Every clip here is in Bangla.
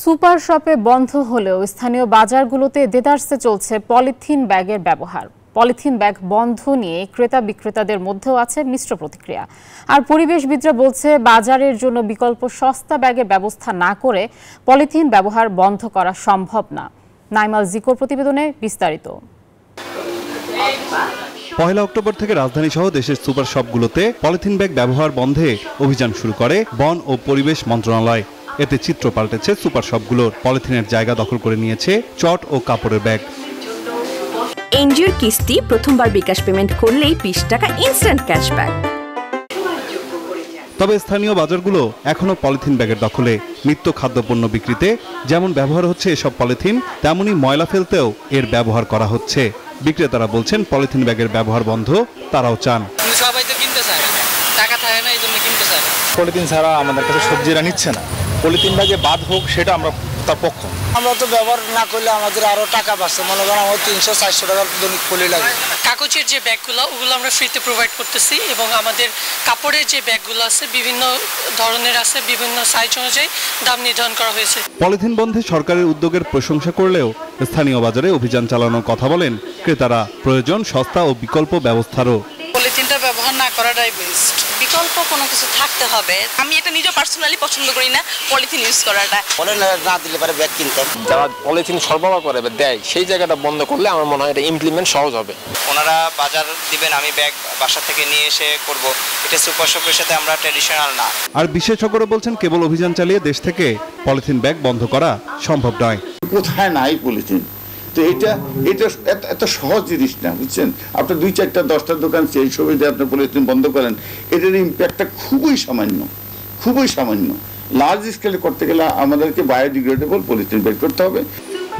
সুপার শপে বন্ধ হলেও স্থানীয় বাজারগুলোতে দেদারসে চলছে পলিথিন ব্যাগের ব্যবহার। পলিথিন ব্যাগ বন্ধ নিয়ে ক্রেতা বিক্রেতাদের মধ্যেও আছে মিশ্র প্রতিক্রিয়া। আর পরিবেশবিদরা বলছে বাজারের জন্য বিকল্প সস্তা ব্যাগের ব্যবস্থা না করে পলিথিন ব্যবহার বন্ধ করা সম্ভব না। নাইমাল জিকোর প্রতিবেদনে বিস্তারিত। 1 অক্টোবর থেকে রাজধানী সহ দেশের সুপার শপগুলোতে পলিথিন ব্যাগ ব্যবহার বন্ধে অভিযান শুরু করে বন ও পরিবেশ মন্ত্রণালয়। এতে চিত্র পাল্টেছে সুপার শপগুলোর। পলিথিনের জায়গা দখল করে নিয়েছে চট ও কাপড়ের ব্যাগ। এনজিওর কিস্তি প্রথমবার বিকাশ পেমেন্ট করলেই 20 টাকা ইনস্ট্যান্ট ক্যাশব্যাক। তবে স্থানীয় বাজারগুলো এখনো পলিথিন ব্যাগের দখলে। নিত্য খাদ্যপণ্য বিক্রিতে যেমন ব্যবহার হচ্ছে এসব পলিথিন, তেমনি ময়লা ফেলতেও এর ব্যবহার করা হচ্ছে। বিক্রেতারা বলছেন পলিথিন ব্যাগের ব্যবহার বন্ধ তারাও চান। সবাই তো কিনতে চায় না, টাকা থাকে না, এই জন্য কিনতে চায় না। পলিথিন ছাড়া আমাদের কাছে সবজিরা নিচ্ছে না। পলিথিন ব্যাগে বাদ হোক, সেটা আমরা তার পক্ষ। আমরা তো ব্যবহার না করলে আমাদের আরো টাকা বাঁচে। মনে করেন আমার 300-400 টাকার দৈনিক পলি লাগে। কাগজের যে ব্যাগগুলো ওগুলো আমরা ফ্রিতে প্রোভাইড করতেছি, এবং আমাদের কাপড়ের যে ব্যাগগুলো আছে বিভিন্ন ধরনের আছে, বিভিন্ন সাইজ অনুযায়ী দাম নির্ধারণ করা হয়েছে। পলিথিন বন্ধে সরকারের উদ্যোগের প্রশংসা করলেও স্থানীয় বাজারে অভিযান চালানোর কথা বলেন ক্রেতারা। প্রয়োজন সস্তা ও বিকল্প ব্যবস্থারও। পলিথিনটা ব্যবহার না করাটাই বেস্ট। বিকল্প কোনো কিছু থাকতে হবে। আমি এটা নিজে পার্সোনালি পছন্দ করি না পলিথিন ইউজ করাটা। না দিলে পারে ব্যাগ কিনতাম। যারা পলিথিন সরবরাহ করে দেয়, সেই জায়গাটা বন্ধ করলে আমার মনে হয় এটা ইমপ্লিমেন্ট সহজ হবে। ওনারা বাজার দিবেন, আমি ব্যাগ বাসা থেকে নিয়ে এসে করব। এটা সুপার শপের সাথে আমরা ট্র্যাডিশনাল না। আর বিশেষজ্ঞরা বলছেন কেবল অভিযান চালিয়ে দেশ থেকে পলিথিন ব্যাগ বন্ধ করা সম্ভব নয়। কোথায় নাই পলিথিন? তো এটা এত সহজ জিনিস না, বুঝছেন? আপনার 2-4টা 10টা দোকান সেই সুবিধা আপনি পলিথিন বন্ধ করেন, এটার ইম্প্যাক্টটা খুবই সামান্য। লার্জ স্কেলে করতে গেলে আমাদেরকে বায়োডিগ্রেডেবল পলিথিন বের করতে হবে।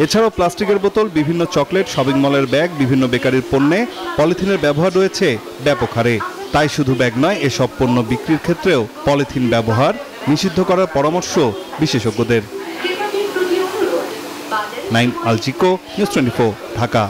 এছাড়াও প্লাস্টিকের বোতল, বিভিন্ন চকলেট, শপিং মলের ব্যাগ, বিভিন্ন বেকারির পণ্যে পলিথিনের ব্যবহার রয়েছে ব্যাপক হারে। তাই শুধু ব্যাগ নয়, এসব পণ্য বিক্রির ক্ষেত্রেও পলিথিন ব্যবহার নিষিদ্ধ করার পরামর্শ বিশেষজ্ঞদের। নাইম আল জিকো, নিউজ 24, ঢাকা।